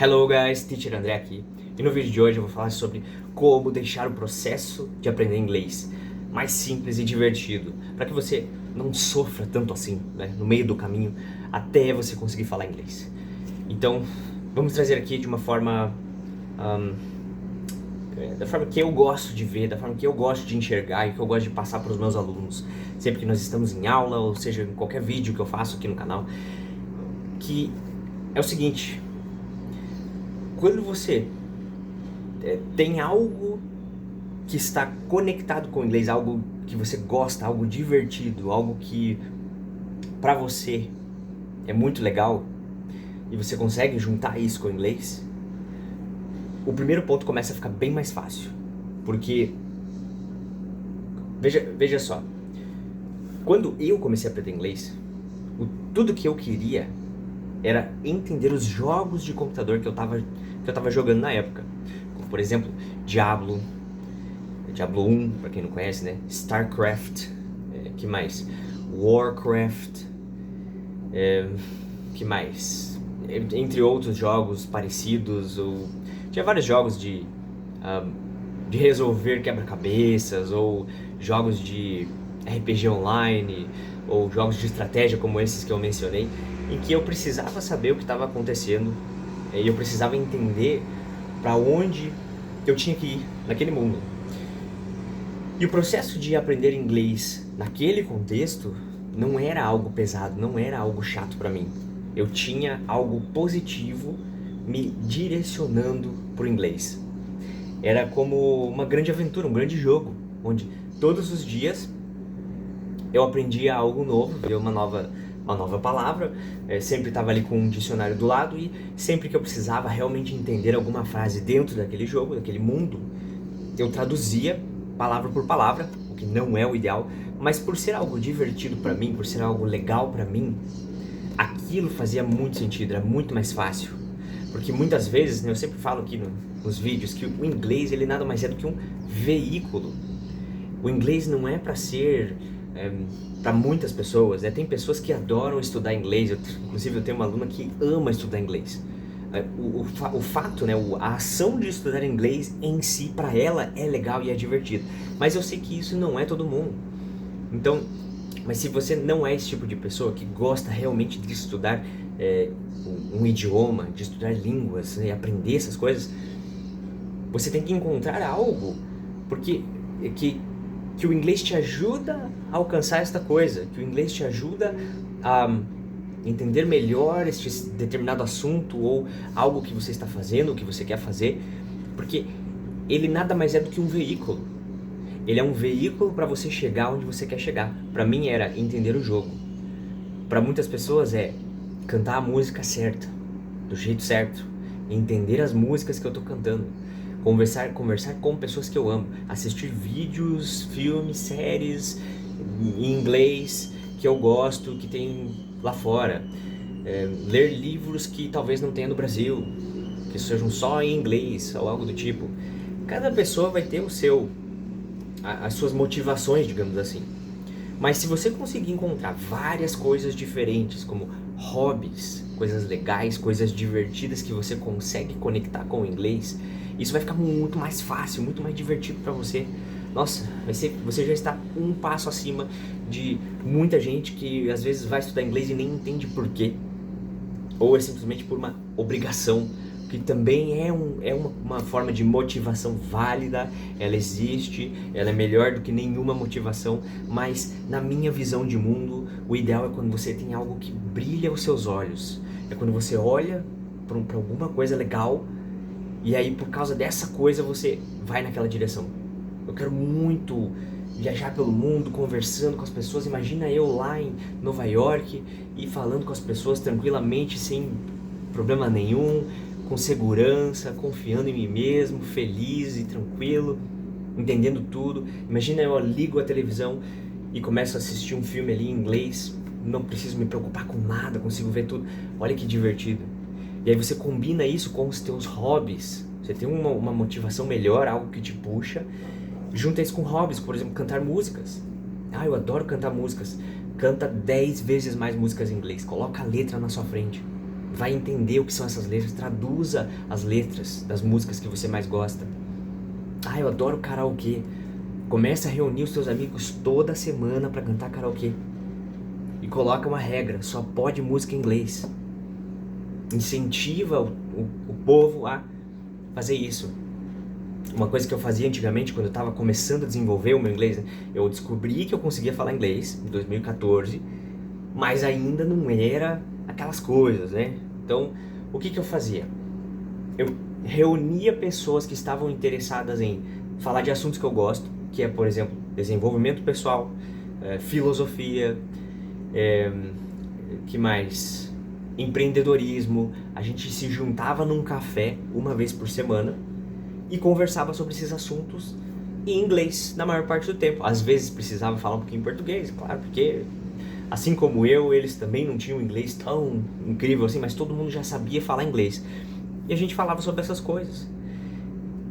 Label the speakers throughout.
Speaker 1: Hello guys, Teacher André aqui. E no vídeo de hoje eu vou falar sobre como deixar o processo de aprender inglês mais simples e divertido, para que você não sofra tanto assim, né, no meio do caminho, até você conseguir falar inglês. Então, vamos trazer aqui de uma forma, da forma que eu gosto de ver, da forma que eu gosto de enxergar e que eu gosto de passar para os meus alunos, sempre que nós estamos em aula, ou seja, em qualquer vídeo que eu faço aqui no canal, que é o seguinte: quando você tem algo que está conectado com o inglês, algo que você gosta, algo divertido, algo que para você é muito legal e você consegue juntar isso com o inglês, o primeiro ponto começa a ficar bem mais fácil. Porque, veja só, quando eu comecei a aprender inglês, tudo que eu queria era entender os jogos de computador que eu tava jogando na época. Como, por exemplo, Diablo 1, pra quem não conhece, né? StarCraft, que mais? Warcraft, que mais? Entre outros jogos parecidos, tinha vários jogos de resolver quebra-cabeças, ou jogos de RPG online, ou jogos de estratégia como esses que eu mencionei, em que eu precisava saber o que estava acontecendo e eu precisava entender para onde eu tinha que ir naquele mundo. E o processo de aprender inglês naquele contexto não era algo pesado, não era algo chato para mim. Eu tinha algo positivo me direcionando para o inglês. Era como uma grande aventura, um grande jogo, onde todos os dias eu aprendia algo novo, via uma nova palavra, sempre estava ali com um dicionário do lado, e sempre que eu precisava realmente entender alguma frase dentro daquele jogo, daquele mundo, eu traduzia palavra por palavra, o que não é o ideal, mas por ser algo divertido para mim, por ser algo legal para mim, aquilo fazia muito sentido, era muito mais fácil. Porque muitas vezes, né, eu sempre falo aqui nos vídeos que o inglês ele nada mais é do que um veículo. O inglês não é para ser para muitas pessoas, né? Tem pessoas que adoram estudar inglês, inclusive eu tenho uma aluna que ama estudar inglês. O fato, né, a ação de estudar inglês em si, para ela, é legal e é divertido. Mas eu sei que isso não é todo mundo. Então, mas se você não é esse tipo de pessoa que gosta realmente de estudar um idioma, de estudar línguas, né, aprender essas coisas, você tem que encontrar algo, porque que o inglês te ajuda a alcançar esta coisa, que o inglês te ajuda a entender melhor este determinado assunto ou algo que você está fazendo, o que você quer fazer, porque ele nada mais é do que um veículo. Ele é um veículo para você chegar onde você quer chegar. Para mim era entender o jogo. Para muitas pessoas é cantar a música certa, do jeito certo, entender as músicas que eu tô cantando, conversar com pessoas que eu amo, assistir vídeos, filmes, séries em inglês que eu gosto, que tem lá fora, ler livros que talvez não tenha no Brasil, que sejam só em inglês ou algo do tipo. Cada pessoa vai ter as suas motivações, digamos assim. Mas se você conseguir encontrar várias coisas diferentes, como hobbies, coisas legais, coisas divertidas que você consegue conectar com o inglês, isso vai ficar muito mais fácil, muito mais divertido para você. Nossa, você já está um passo acima de muita gente que às vezes vai estudar inglês e nem entende por quê. Ou é simplesmente por uma obrigação, que também é uma forma de motivação válida, ela existe, ela é melhor do que nenhuma motivação, mas na minha visão de mundo, o ideal é quando você tem algo que brilha os seus olhos, é quando você olha para alguma coisa legal, e aí por causa dessa coisa você vai naquela direção. Eu quero muito viajar pelo mundo, conversando com as pessoas. Imagina eu lá em Nova York e falando com as pessoas tranquilamente, sem problema nenhum, com segurança, confiando em mim mesmo, feliz e tranquilo, entendendo tudo. Imagina eu ligo a televisão e começo a assistir um filme ali em inglês, não preciso me preocupar com nada, consigo ver tudo. Olha que divertido. E aí você combina isso com os teus hobbies, você tem uma motivação melhor, algo que te puxa. Junta isso com hobbies, por exemplo, cantar músicas. Eu adoro cantar músicas. Canta 10 vezes mais músicas em inglês, coloca a letra na sua frente. vai entender o que são essas letras, traduza as letras das músicas que você mais gosta. Ah, eu adoro karaokê. Começa a reunir os seus amigos toda semana para cantar karaokê. E coloca uma regra, só pode música em inglês. Incentiva o povo a fazer isso. Uma coisa que eu fazia antigamente, quando eu estava começando a desenvolver o meu inglês, né? Eu descobri que eu conseguia falar inglês em 2014, mas ainda não era aquelas coisas, né? Então, o que eu fazia? Eu reunia pessoas que estavam interessadas em falar de assuntos que eu gosto, que é, por exemplo, desenvolvimento pessoal, filosofia, que mais? Empreendedorismo. A gente se juntava num café uma vez por semana e conversava sobre esses assuntos em inglês na maior parte do tempo. Às vezes precisava falar um pouquinho em português, claro, porque assim como eu, eles também não tinham inglês tão incrível assim, mas todo mundo já sabia falar inglês. E a gente falava sobre essas coisas.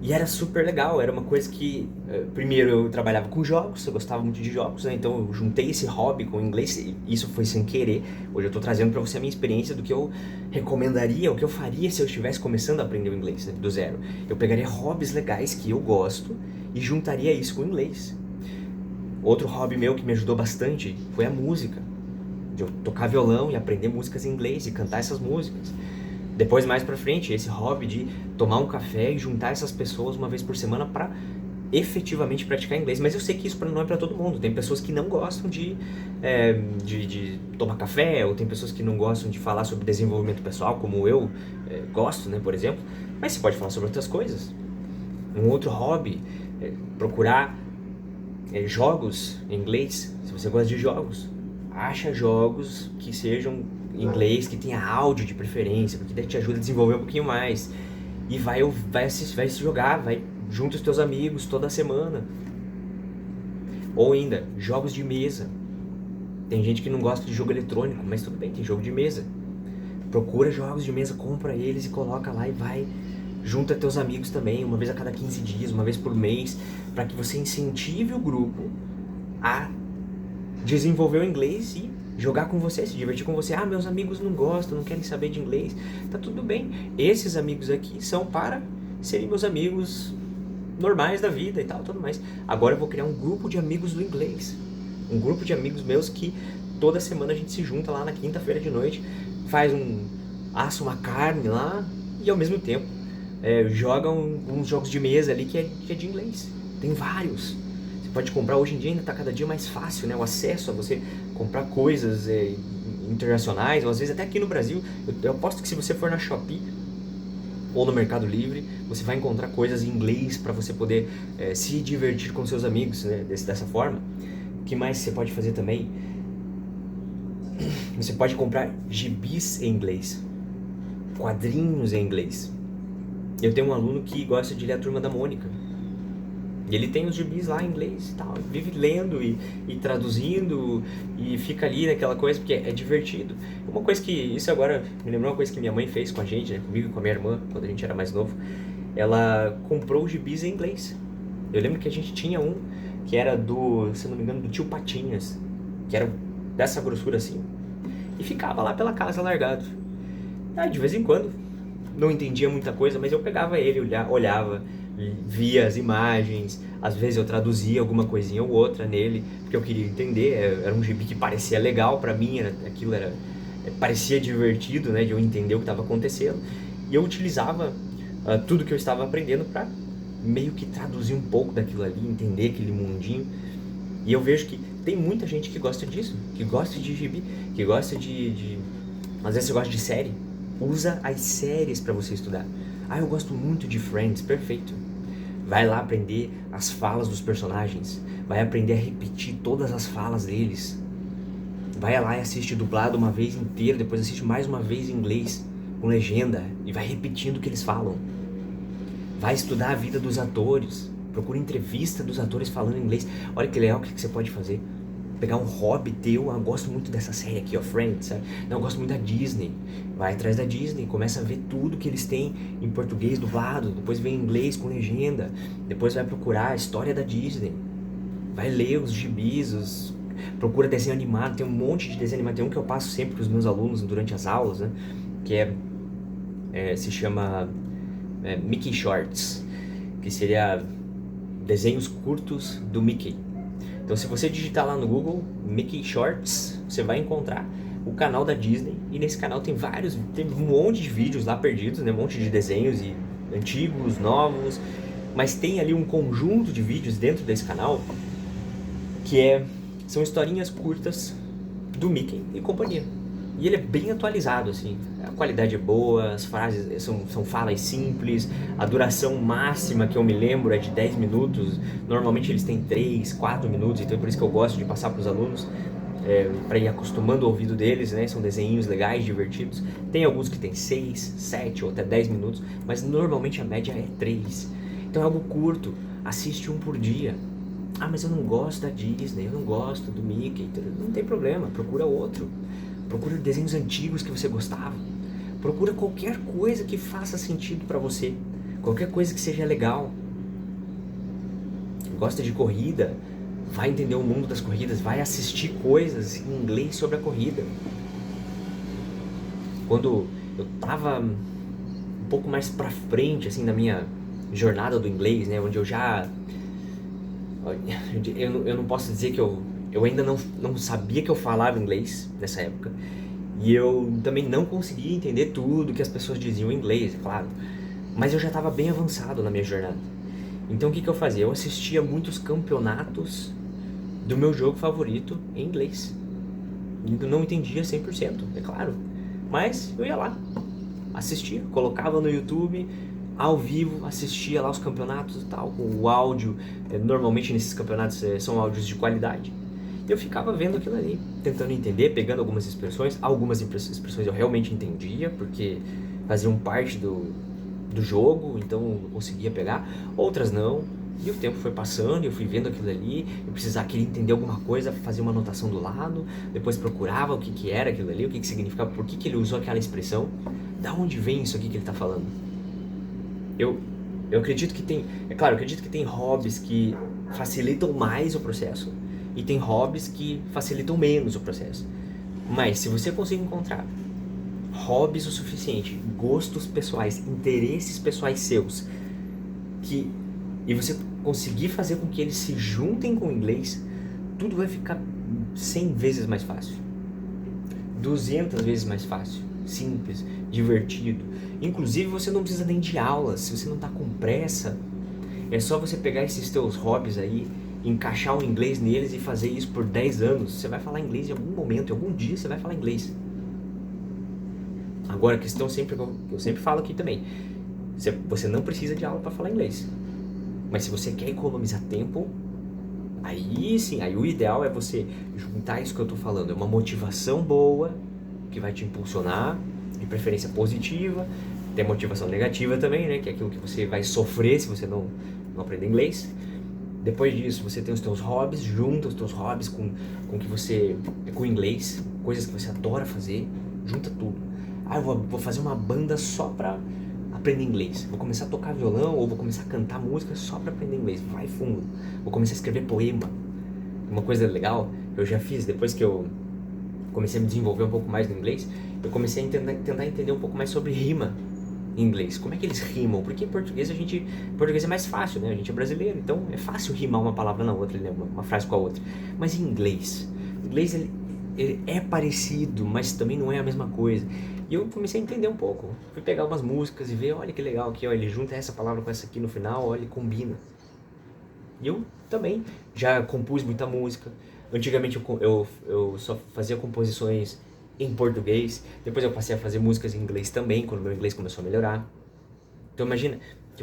Speaker 1: E era super legal, era uma coisa que... Primeiro eu trabalhava com jogos, eu gostava muito de jogos, né? Então eu juntei esse hobby com o inglês, e isso foi sem querer. Hoje eu tô trazendo pra você a minha experiência do que eu recomendaria, o que eu faria se eu estivesse começando a aprender o inglês, né? Do zero. Eu pegaria hobbies legais que eu gosto e juntaria isso com o inglês. Outro hobby meu que me ajudou bastante foi a música. De eu tocar violão e aprender músicas em inglês e cantar essas músicas. Depois, mais pra frente, esse hobby de tomar um café e juntar essas pessoas uma vez por semana pra efetivamente praticar inglês. Mas eu sei que isso não é pra todo mundo. Tem pessoas que não gostam de tomar café, ou tem pessoas que não gostam de falar sobre desenvolvimento pessoal, como eu gosto, né, por exemplo. Mas você pode falar sobre outras coisas. Um outro hobby é procurar jogos em inglês, se você gosta de jogos. Acha jogos que sejam em inglês, que tenha áudio de preferência, porque daí te ajuda a desenvolver um pouquinho mais. E vai se jogar, vai junto os teus amigos toda semana. Ou ainda, jogos de mesa. Tem gente que não gosta de jogo eletrônico, mas tudo bem, tem jogo de mesa. Procura jogos de mesa, compra eles e coloca lá e vai. Junta teus amigos também, uma vez a cada 15 dias, uma vez por mês, para que você incentive o grupo a desenvolver o inglês e jogar com você, se divertir com você. Ah, meus amigos não gostam, não querem saber de inglês. Tá tudo bem. Esses amigos aqui são para serem meus amigos normais da vida e tal, tudo mais. Agora eu vou criar um grupo de amigos do inglês. Um grupo de amigos meus que toda semana a gente se junta lá na quinta-feira de noite, assa uma carne lá e ao mesmo tempo joga uns jogos de mesa ali que é de inglês. Tem vários. Você pode comprar, hoje em dia ainda está cada dia mais fácil, né? O acesso a você comprar coisas internacionais, ou às vezes até aqui no Brasil. Eu aposto que se você for na Shopee ou no Mercado Livre, você vai encontrar coisas em inglês para você poder se divertir com seus amigos, né? Dessa forma. O que mais você pode fazer também? Você pode comprar gibis em inglês, quadrinhos em inglês. Eu tenho um aluno que gosta de ler a Turma da Mônica. E ele tem os gibis lá em inglês e tal, vive lendo e traduzindo e fica ali naquela coisa, porque é divertido. Uma coisa que, isso agora me lembrou uma coisa que minha mãe fez com a gente, né, comigo e com a minha irmã, quando a gente era mais novo. Ela comprou os gibis em inglês. Eu lembro que a gente tinha um que era se não me engano, do Tio Patinhas, que era dessa grossura assim, e ficava lá pela casa largado. De vez em quando, não entendia muita coisa, mas eu pegava ele, olhava, via as imagens, às vezes eu traduzia alguma coisinha ou outra nele, porque eu queria entender. Era um gibi que parecia legal pra mim, parecia divertido, né, de eu entender o que estava acontecendo, e eu utilizava tudo que eu estava aprendendo para meio que traduzir um pouco daquilo ali, entender aquele mundinho. E eu vejo que tem muita gente que gosta disso, que gosta de gibi, que gosta às vezes você gosta de série, usa as séries para você estudar. Eu gosto muito de Friends, perfeito. Vai lá aprender as falas dos personagens, vai aprender a repetir todas as falas deles. Vai lá e assiste dublado uma vez inteira, depois assiste mais uma vez em inglês, com legenda, e vai repetindo o que eles falam. Vai estudar a vida dos atores, procura entrevista dos atores falando inglês. Olha que legal, o que você pode fazer? Pegar um hobby teu, eu gosto muito dessa série aqui, Friends, sabe? Não, eu gosto muito da Disney. Vai atrás da Disney, começa a ver tudo que eles têm em português dublado, depois vem em inglês com legenda, depois vai procurar a história da Disney, vai ler os gibis, procura desenho animado, tem um monte de desenho animado, tem um que eu passo sempre para os meus alunos durante as aulas, né? que se chama Mickey Shorts, que seria desenhos curtos do Mickey. Então se você digitar lá no Google Mickey Shorts, você vai encontrar o canal da Disney, e nesse canal tem um monte de vídeos lá perdidos, né? Um monte de desenhos e antigos, novos, mas tem ali um conjunto de vídeos dentro desse canal que são historinhas curtas do Mickey e companhia. E ele é bem atualizado, assim, a qualidade é boa, as frases são falas simples, a duração máxima que eu me lembro é de 10 minutos, normalmente eles têm 3, 4 minutos, então é por isso que eu gosto de passar para os alunos, para ir acostumando o ouvido deles, né? São desenhinhos legais, divertidos. Tem alguns que tem 6, 7 ou até 10 minutos, mas normalmente a média é 3. Então é algo curto, assiste um por dia. Ah, mas eu não gosto da Disney, eu não gosto do Mickey. Não tem problema, procura outro. Procura desenhos antigos que você gostava. Procura qualquer coisa que faça sentido pra você. Qualquer coisa que seja legal. Gosta de corrida? Vai entender o mundo das corridas, vai assistir coisas em inglês sobre a corrida. Quando eu tava um pouco mais pra frente, assim, na minha jornada do inglês, né, onde eu já... Eu não posso dizer que eu ainda não sabia que eu falava inglês nessa época, e eu também não conseguia entender tudo que as pessoas diziam em inglês, é claro, mas eu já estava bem avançado na minha jornada. Então o que eu fazia? Eu assistia muitos campeonatos do meu jogo favorito em inglês. Eu não entendia 100%, é claro, mas eu ia lá, assistia, colocava no YouTube, ao vivo, assistia lá os campeonatos e tal, com o áudio, normalmente nesses campeonatos são áudios de qualidade. Eu ficava vendo aquilo ali, tentando entender, pegando algumas expressões eu realmente entendia, porque faziam parte do jogo, então eu conseguia pegar, outras não, e o tempo foi passando, eu fui vendo aquilo ali, eu queria entender alguma coisa, fazia uma anotação do lado, depois procurava o que era aquilo ali, o que significava, por que ele usou aquela expressão, da onde vem isso aqui que ele está falando. Eu acredito que tem, é claro, eu acredito que tem hobbies que facilitam mais o processo e tem hobbies que facilitam menos o processo. Mas se você conseguir encontrar hobbies o suficiente, gostos pessoais, interesses pessoais seus, e você conseguir fazer com que eles se juntem com o inglês, tudo vai ficar 100 vezes mais fácil, 200 vezes mais fácil, simples, divertido. Inclusive você não precisa nem de aulas, se você não está com pressa, é só você pegar esses teus hobbies aí, encaixar o inglês neles e fazer isso por 10 anos. Você vai falar inglês em algum momento, em algum dia você vai falar inglês. Agora, a questão eu sempre falo aqui também, você não precisa de aula para falar inglês. Mas se você quer economizar tempo, aí sim, aí o ideal é você juntar isso que eu tô falando. É uma motivação boa, que vai te impulsionar, de preferência positiva. Tem motivação negativa também, né? Que é aquilo que você vai sofrer se você não aprender inglês. Depois disso, você tem os teus hobbies, junta os teus hobbies com o inglês, coisas que você adora fazer, junta tudo. Ah, eu vou fazer uma banda só pra aprender inglês. Vou começar a tocar violão ou vou começar a cantar música só pra aprender inglês. Vai fundo. Vou começar a escrever poema. Uma coisa legal que eu já fiz depois que eu comecei a me desenvolver um pouco mais no inglês, eu comecei a tentar entender um pouco mais sobre rima em inglês. Como é que eles rimam? Porque em português português é mais fácil, né? A gente é brasileiro, então é fácil rimar uma palavra na outra, né? Uma frase com a outra. Mas em inglês ele é parecido, mas também não é a mesma coisa. E eu comecei a entender um pouco. Fui pegar umas músicas e ver, olha que legal aqui, ó, ele junta essa palavra com essa aqui no final, olha, ele combina. E eu também já compus muita música. Antigamente eu só fazia composições em português, depois eu passei a fazer músicas em inglês também, quando meu inglês começou a melhorar. Então imagina que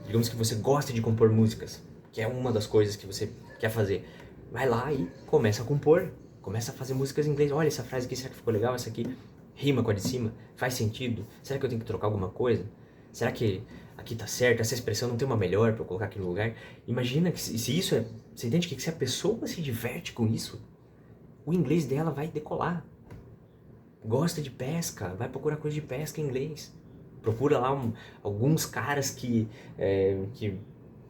Speaker 1: digamos que você gosta de compor músicas, que é uma das coisas que você quer fazer. Vai lá e começa a compor, começa a fazer músicas em inglês. Olha essa frase aqui, será que ficou legal? Essa aqui rima com a de cima? Faz sentido? Será que eu tenho que trocar alguma coisa? Será que aqui tá certo? Essa expressão não tem uma melhor pra eu colocar aqui no lugar? Imagina que se isso é... Você entende que se a pessoa se diverte com isso, o inglês dela vai decolar. Gosta de pesca, vai procurar coisa de pesca em inglês. Procura lá alguns caras que,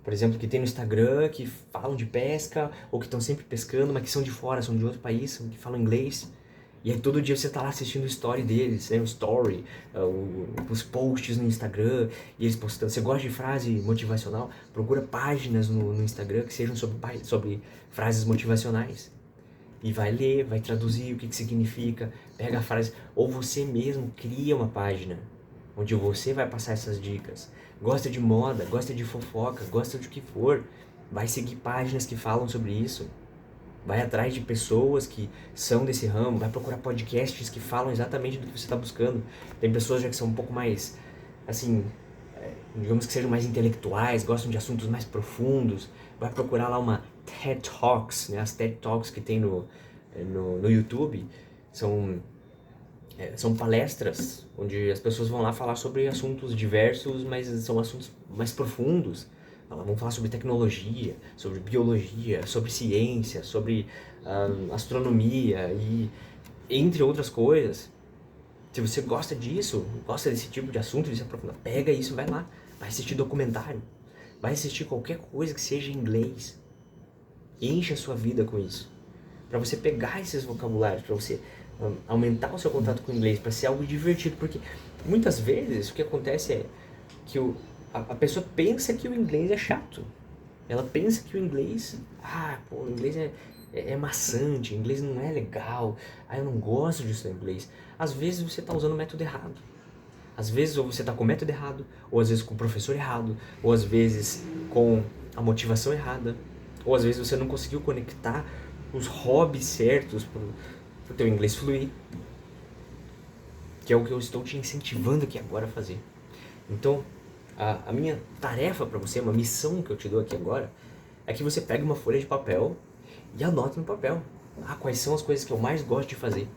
Speaker 1: por exemplo, que tem no Instagram, que falam de pesca, ou que estão sempre pescando, mas que são de fora, são de outro país, que falam inglês. E aí todo dia você tá lá assistindo o story deles, né? O story, os posts no Instagram, e eles postando. Você gosta de frase motivacional? Procura páginas no Instagram que sejam sobre frases motivacionais. E vai ler, vai traduzir o que significa, pega a frase, ou você mesmo cria uma página onde você vai passar essas dicas. Gosta de moda, gosta de fofoca, gosta de o que for, vai seguir páginas que falam sobre isso. Vai atrás de pessoas que são desse ramo, vai procurar podcasts que falam exatamente do que você está buscando. Tem pessoas já que são um pouco mais, assim, digamos que sejam mais intelectuais, gostam de assuntos mais profundos. Vai procurar lá uma TED Talks, né? As TED Talks que tem no YouTube são palestras onde as pessoas vão lá falar sobre assuntos diversos, mas são assuntos mais profundos. Elas vão falar sobre tecnologia, sobre biologia, sobre ciência, sobre astronomia e entre outras coisas. Se você gosta disso, gosta desse tipo de assunto, de se aprofundar, pega isso, vai lá, vai assistir documentário, vai assistir qualquer coisa que seja em inglês. Enche a sua vida com isso. Para você pegar esses vocabulários, para você aumentar o seu contato com o inglês, para ser algo divertido, porque muitas vezes o que acontece é que a pessoa pensa que o inglês é chato. Ela pensa que o inglês, o inglês é maçante, o inglês não é legal, eu não gosto disso no inglês. Às vezes você está usando o método errado. Às vezes ou você está com o método errado, ou às vezes com o professor errado, ou às vezes com a motivação errada, ou às vezes você não conseguiu conectar os hobbies certos para o teu inglês fluir. Que é o que eu estou te incentivando aqui agora a fazer. Então, a minha tarefa para você, uma missão que eu te dou aqui agora, é que você pegue uma folha de papel e anote no papel. Quais são as coisas que eu mais gosto de fazer?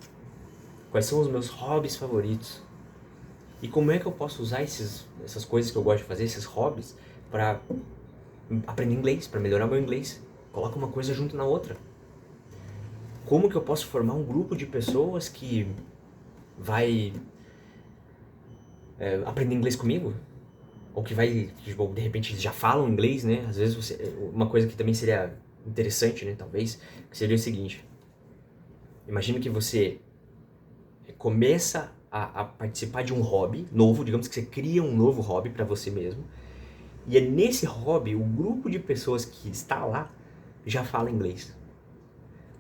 Speaker 1: Quais são os meus hobbies favoritos? E como é que eu posso usar essas coisas que eu gosto de fazer, esses hobbies, para aprender inglês, para melhorar meu inglês? Coloca uma coisa junto na outra. Como que eu posso formar um grupo de pessoas que vai aprender inglês comigo? Ou que vai, de repente, já falam inglês, né? Às vezes uma coisa que também seria interessante, né, talvez, que seria o seguinte. Imagina que você começa a participar de um hobby novo, digamos que você cria um novo hobby para você mesmo, e é nesse hobby, o grupo de pessoas que está lá já fala inglês.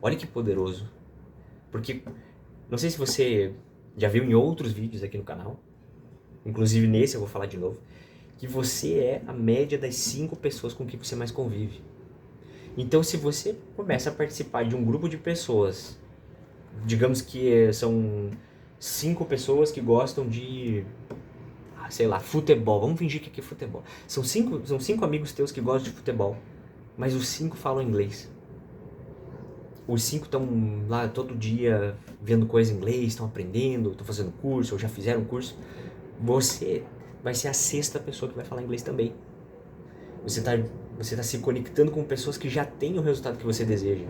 Speaker 1: Olha que poderoso. Porque, não sei se você já viu em outros vídeos aqui no canal, inclusive nesse eu vou falar de novo, que você é a média das 5 pessoas com que você mais convive. Então, se você começa a participar de um grupo de pessoas, digamos que são 5 pessoas que gostam de, sei lá, futebol. Vamos fingir que aqui é futebol. São cinco amigos teus que gostam de futebol, mas os 5 falam inglês. Os 5 estão lá todo dia vendo coisa em inglês, estão aprendendo, estão fazendo curso, ou já fizeram curso. Você vai ser a 6ª pessoa que vai falar inglês também. Você tá se conectando com pessoas que já têm o resultado que você deseja.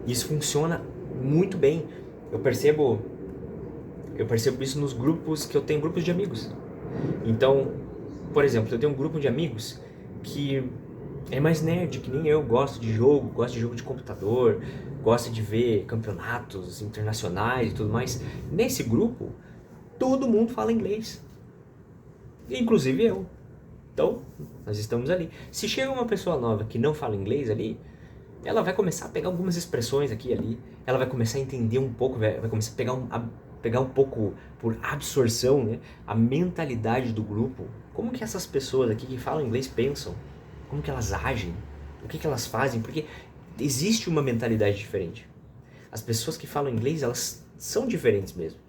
Speaker 1: Isso funciona muito bem. Eu percebo isso nos grupos que eu tenho, grupos de amigos. Então, por exemplo, eu tenho um grupo de amigos que é mais nerd, que nem eu, gosta de jogo de computador, gosta de ver campeonatos internacionais e tudo mais. Nesse grupo, todo mundo fala inglês. Inclusive eu. Então, nós estamos ali. Se chega uma pessoa nova que não fala inglês ali, ela vai começar a pegar algumas expressões aqui e ali, ela vai começar a entender um pouco, vai começar a pegar um pouco por absorção, né, a mentalidade do grupo. Como que essas pessoas aqui que falam inglês pensam? Como que elas agem? O que elas fazem? Porque existe uma mentalidade diferente. As pessoas que falam inglês, elas são diferentes mesmo.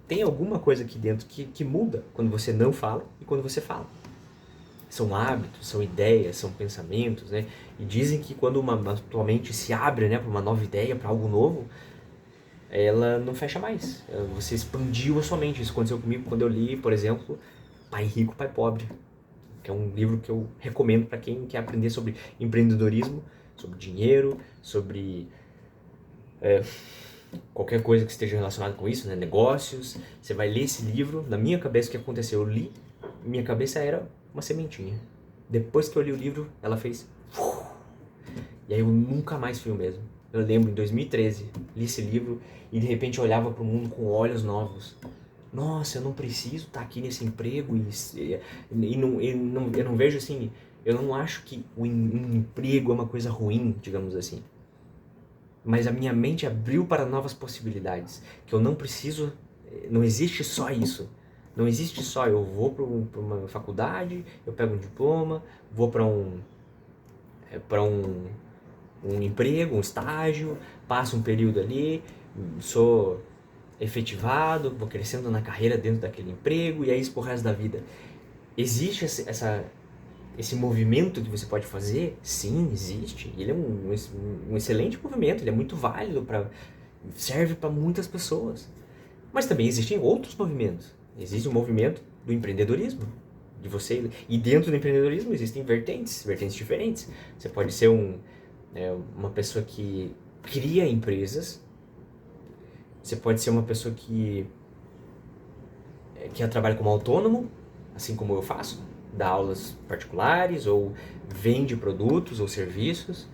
Speaker 1: Tem alguma coisa aqui dentro que muda quando você não fala e quando você fala. São hábitos, são ideias, são pensamentos, né? E dizem que quando a tua mente se abre, né, para uma nova ideia, para algo novo, ela não fecha mais. Você expandiu a sua mente. Isso aconteceu comigo quando eu li, por exemplo, Pai Rico, Pai Pobre, que é um livro que eu recomendo para quem quer aprender sobre empreendedorismo, sobre dinheiro, sobre qualquer coisa que esteja relacionada com isso, né? Negócios. Você vai ler esse livro. Na minha cabeça, o que aconteceu? Eu li, minha cabeça era uma sementinha. Depois que eu li o livro, ela fez... E aí eu nunca mais fui o mesmo. Eu lembro, em 2013, li esse livro e de repente eu olhava para o mundo com olhos novos. Nossa, eu não preciso estar aqui nesse emprego eu não vejo assim, eu não acho que um emprego é uma coisa ruim, digamos assim. Mas a minha mente abriu para novas possibilidades, que eu não preciso, não existe só isso. Não existe só eu vou para uma faculdade, eu pego um diploma, vou para um emprego, um estágio, passo um período ali, sou efetivado, vou crescendo na carreira dentro daquele emprego e é isso pro resto da vida. Existe esse movimento que você pode fazer? Sim, existe. Ele é um excelente movimento, ele é muito válido, serve para muitas pessoas. Mas também existem outros movimentos. Existe o movimento do empreendedorismo. E dentro do empreendedorismo existem vertentes diferentes. Você pode ser uma pessoa que cria empresas. Você pode ser uma pessoa que trabalha como autônomo, assim como eu faço, dá aulas particulares ou vende produtos ou serviços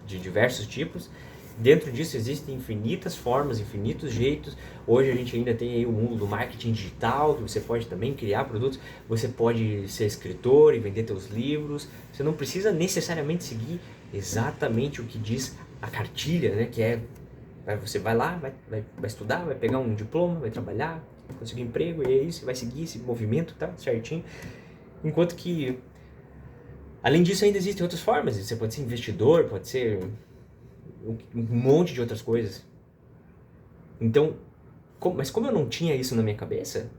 Speaker 1: de diversos tipos. Dentro disso existem infinitas formas, infinitos jeitos. Hoje a gente ainda tem aí o mundo do marketing digital, que você pode também criar produtos. Você pode ser escritor e vender seus livros. Você não precisa necessariamente seguir exatamente o que diz a cartilha, né? Que é, você vai lá, vai estudar, vai pegar um diploma, vai trabalhar, conseguir um emprego, e é isso, vai seguir esse movimento, tá? Certinho. Enquanto que, além disso, ainda existem outras formas. Você pode ser investidor, pode ser um monte de outras coisas. Então, mas como eu não tinha isso na minha cabeça,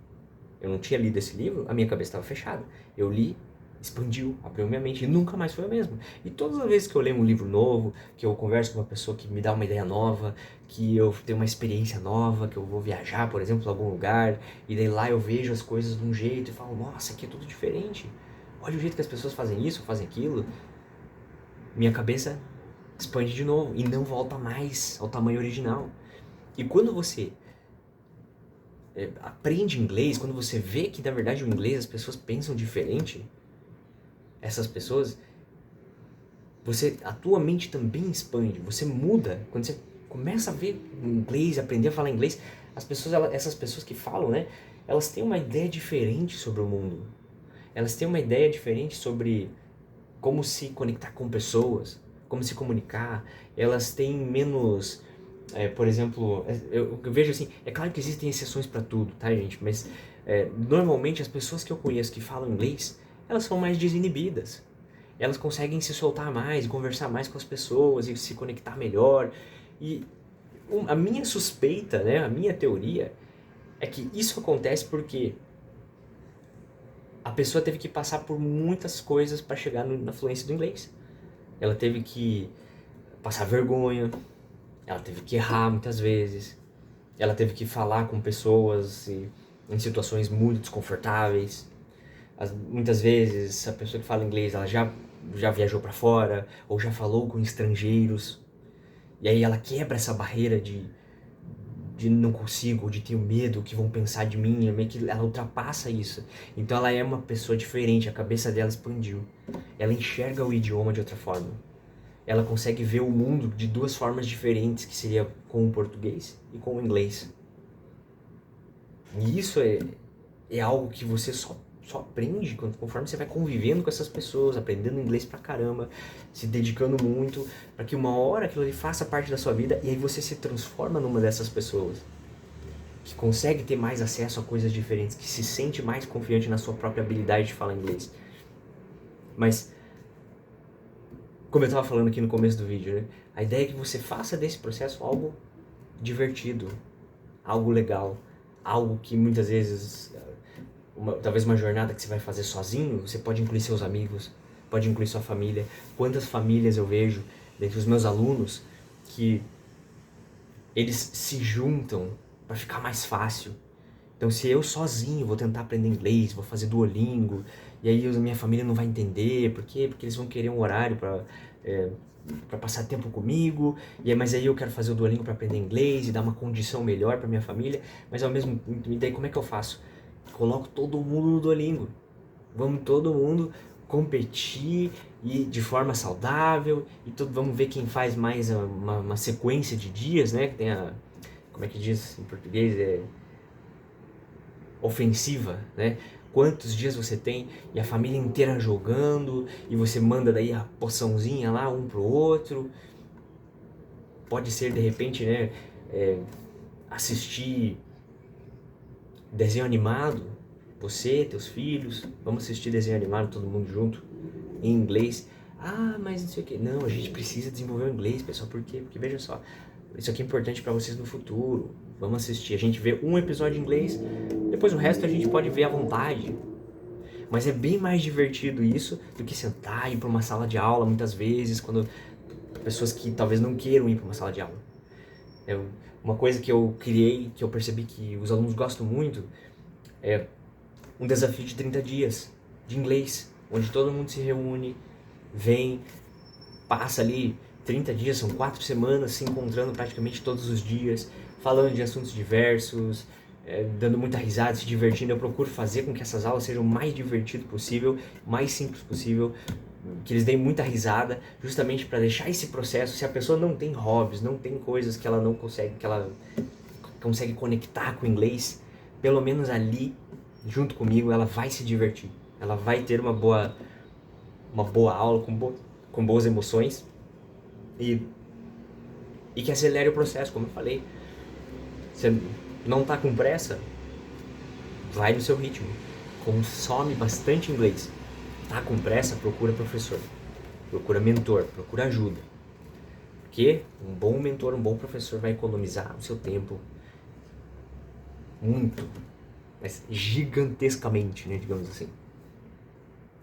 Speaker 1: eu não tinha lido esse livro, a minha cabeça estava fechada. Eu li, expandiu, abriu minha mente e nunca mais foi o mesmo. E todas as vezes que eu leio um livro novo, que eu converso com uma pessoa que me dá uma ideia nova, que eu tenho uma experiência nova, que eu vou viajar, por exemplo, a algum lugar, e daí lá eu vejo as coisas de um jeito e falo, nossa, aqui é tudo diferente. Olha o jeito que as pessoas fazem isso, fazem aquilo. Minha cabeça expande de novo e não volta mais ao tamanho original. E quando você aprende inglês, quando você vê que na verdade o inglês as pessoas pensam diferente, essas pessoas, a tua mente também expande, você muda. Quando você começa a ver inglês, aprender a falar inglês, essas pessoas que falam, né, elas têm uma ideia diferente sobre o mundo. Elas têm uma ideia diferente sobre como se conectar com pessoas, como se comunicar. Elas têm menos, por exemplo, eu vejo assim, é claro que existem exceções para tudo, tá, gente? Mas normalmente as pessoas que eu conheço que falam inglês, elas são mais desinibidas. Elas conseguem se soltar mais, conversar mais com as pessoas e se conectar melhor. E a minha suspeita, né, a minha teoria é que isso acontece porque a pessoa teve que passar por muitas coisas para chegar na fluência do inglês. Ela teve que passar vergonha, ela teve que errar muitas vezes, ela teve que falar com pessoas em situações muito desconfortáveis. Muitas vezes a pessoa que fala inglês, ela já viajou para fora ou já falou com estrangeiros, e aí ela quebra essa barreira de não consigo, de ter medo, o que vão pensar de mim, meio que ela ultrapassa isso. Então ela é uma pessoa diferente, a cabeça dela expandiu. Ela enxerga o idioma de outra forma. Ela consegue ver o mundo de duas formas diferentes, que seria com o português e com o inglês. E isso é algo que você só aprende conforme você vai convivendo com essas pessoas, aprendendo inglês pra caramba, se dedicando muito, para que uma hora aquilo ali faça parte da sua vida e aí você se transforma numa dessas pessoas que consegue ter mais acesso a coisas diferentes, que se sente mais confiante na sua própria habilidade de falar inglês. Mas, como eu estava falando aqui no começo do vídeo, né? A ideia é que você faça desse processo algo divertido, algo legal, algo que muitas vezes, talvez uma jornada que você vai fazer sozinho, você pode incluir seus amigos, pode incluir sua família. Quantas famílias eu vejo dentre os meus alunos que eles se juntam para ficar mais fácil. Então, se eu sozinho vou tentar aprender inglês, vou fazer Duolingo, e aí a minha família não vai entender, por quê? Porque eles vão querer um horário para passar tempo comigo, mas aí eu quero fazer o Duolingo para aprender inglês e dar uma condição melhor para minha família, mas ao mesmo tempo, e daí como é que eu faço? Coloco todo mundo no Duolingo. Vamos todo mundo competir e de forma saudável e tudo. Vamos ver quem faz mais uma sequência de dias, né? Que tem como é que diz em português? Ofensiva, né? Quantos dias você tem e a família inteira jogando e você manda daí a poçãozinha lá um pro outro. Pode ser de repente, né? Assistir desenho animado, você, teus filhos, vamos assistir desenho animado todo mundo junto, em inglês. Ah, mas não sei o que. Não, a gente precisa desenvolver o inglês, pessoal. Por quê? Porque veja só, isso aqui é importante para vocês no futuro. Vamos assistir. A gente vê um episódio em inglês, depois o resto a gente pode ver à vontade. Mas é bem mais divertido isso do que sentar e ir para uma sala de aula muitas vezes, quando pessoas que talvez não queiram ir para uma sala de aula. Uma coisa que eu criei, que eu percebi que os alunos gostam muito, é um desafio de 30 dias de inglês, onde todo mundo se reúne, vem, passa ali 30 dias, são 4 semanas se encontrando praticamente todos os dias, falando de assuntos diversos, dando muita risada, se divertindo. Eu procuro fazer com que essas aulas sejam o mais divertido possível, mais simples possível, que eles deem muita risada, justamente para deixar esse processo. Se a pessoa não tem hobbies, não tem coisas que ela não consegue, que ela consegue conectar com o inglês, pelo menos ali, junto comigo, ela vai se divertir. Ela vai ter uma boa aula, com boas emoções e que acelere o processo, como eu falei. Você não tá com pressa, vai no seu ritmo, consome bastante inglês. Tá com pressa, procura professor, procura mentor, procura ajuda. Porque um bom mentor, um bom professor vai economizar o seu tempo muito, mas gigantescamente, né, digamos assim.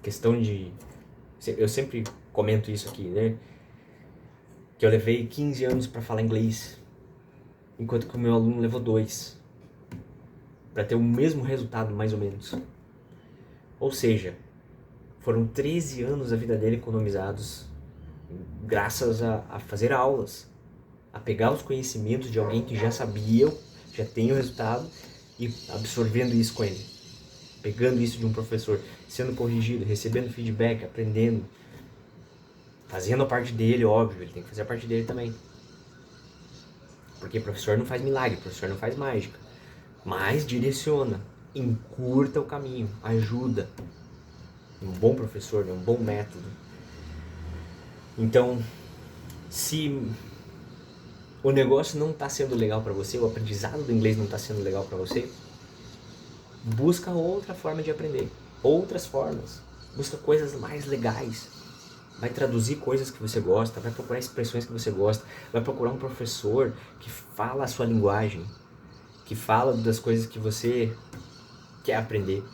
Speaker 1: Questão de... Eu sempre comento isso aqui, né? Que eu levei 15 anos para falar inglês, enquanto que o meu aluno levou 2. Para ter o mesmo resultado, mais ou menos. Ou seja, foram 13 anos da vida dele economizados graças a fazer aulas, a pegar os conhecimentos de alguém que já sabia, já tem o resultado, e absorvendo isso com ele. Pegando isso de um professor, sendo corrigido, recebendo feedback, aprendendo, fazendo a parte dele, óbvio, ele tem que fazer a parte dele também. Porque professor não faz milagre, professor não faz mágica. Mas direciona, encurta o caminho, ajuda. Um bom professor, um bom método. Então, se o negócio não está sendo legal para você, o aprendizado do inglês não está sendo legal para você, busca outra forma de aprender, outras formas, busca coisas mais legais, vai traduzir coisas que você gosta, vai procurar expressões que você gosta, vai procurar um professor que fala a sua linguagem, que fala das coisas que você quer aprender.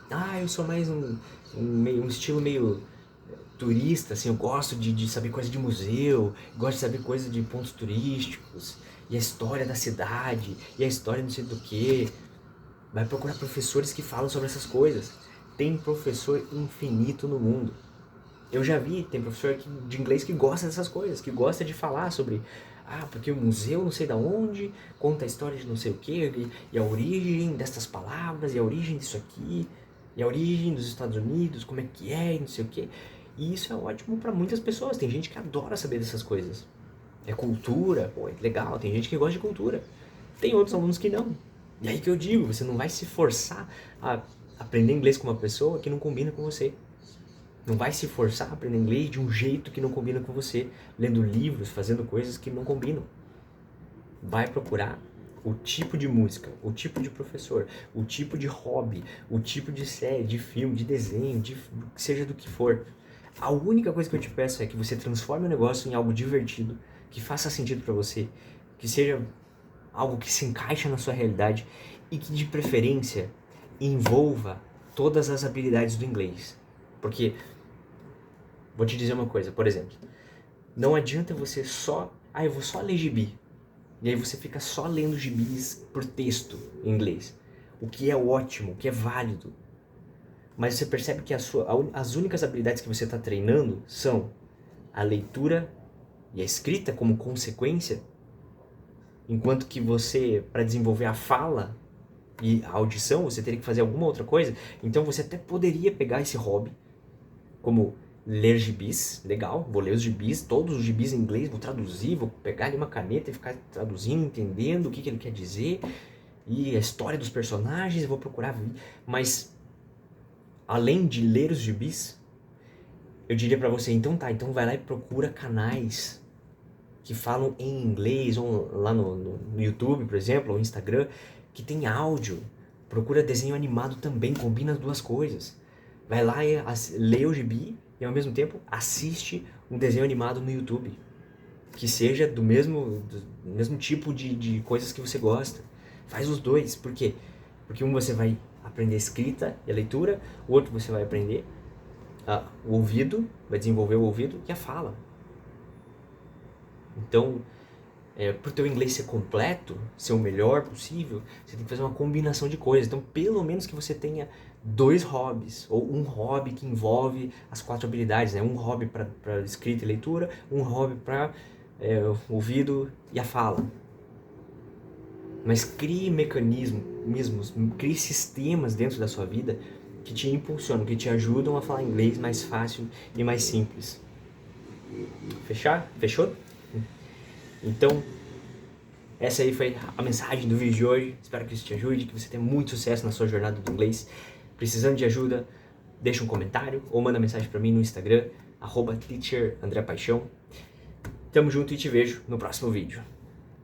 Speaker 1: Ah, eu sou mais um estilo meio turista, assim, eu gosto de saber coisas de museu, gosto de saber coisas de pontos turísticos, e a história da cidade, e a história não sei do que. Vai procurar professores que falam sobre essas coisas. Tem professor infinito no mundo. Eu já vi, tem professor de inglês que gosta dessas coisas, que gosta de falar sobre... Ah, porque o museu não sei da onde, conta a história de não sei o que, e a origem dessas palavras, e a origem disso aqui, e a origem dos Estados Unidos, como é que é, e não sei o que. E isso é ótimo para muitas pessoas, tem gente que adora saber dessas coisas. É cultura, pô, é legal, tem gente que gosta de cultura. Tem outros alunos que não. E aí que eu digo, você não vai se forçar a aprender inglês com uma pessoa que não combina com você. Não vai se forçar a aprender inglês de um jeito que não combina com você, lendo livros, fazendo coisas que não combinam. Vai procurar o tipo de música, o tipo de professor, o tipo de hobby, o tipo de série, de filme, de desenho, seja do que for. A única coisa que eu te peço é que você transforme o negócio em algo divertido, que faça sentido para você, que seja algo que se encaixa na sua realidade e que, de preferência, envolva todas as habilidades do inglês. Porque, vou te dizer uma coisa, por exemplo, não adianta você só... Ah, eu vou só ler gibi. E aí você fica só lendo gibis por texto em inglês. O que é ótimo, o que é válido. Mas você percebe que as únicas habilidades que você está treinando são a leitura e a escrita como consequência, enquanto que você, para desenvolver a fala e a audição, você teria que fazer alguma outra coisa. Então você até poderia pegar esse hobby, como ler gibis, legal, vou ler os gibis, todos os gibis em inglês, vou traduzir, vou pegar ali uma caneta e ficar traduzindo, entendendo o que ele quer dizer, e a história dos personagens, vou procurar, mas além de ler os gibis, eu diria pra você, então vai lá e procura canais que falam em inglês, ou lá no YouTube, por exemplo, ou no Instagram, que tem áudio. Procura desenho animado também, combina as duas coisas. Vai lá e lê o gibi e ao mesmo tempo assiste um desenho animado no YouTube. Que seja do mesmo tipo de coisas que você gosta. Faz os dois, por quê? Porque um você vai aprender a escrita e a leitura, o outro você vai aprender o ouvido, vai desenvolver o ouvido e a fala. Então, para o teu inglês ser completo, ser o melhor possível, você tem que fazer uma combinação de coisas. Então, pelo menos que você tenha 2 hobbies, ou um hobby que envolve as 4 habilidades, né? Um hobby para escrita e leitura, um hobby para ouvido e a fala. Mas crie mecanismos, crie sistemas dentro da sua vida que te impulsionam, que te ajudam a falar inglês mais fácil e mais simples. Fechou? Então, essa aí foi a mensagem do vídeo de hoje. Espero que isso te ajude, que você tenha muito sucesso na sua jornada do inglês. Precisando de ajuda, deixa um comentário ou manda mensagem para mim no Instagram, @teacherandrepaixão. Tamo junto e te vejo no próximo vídeo.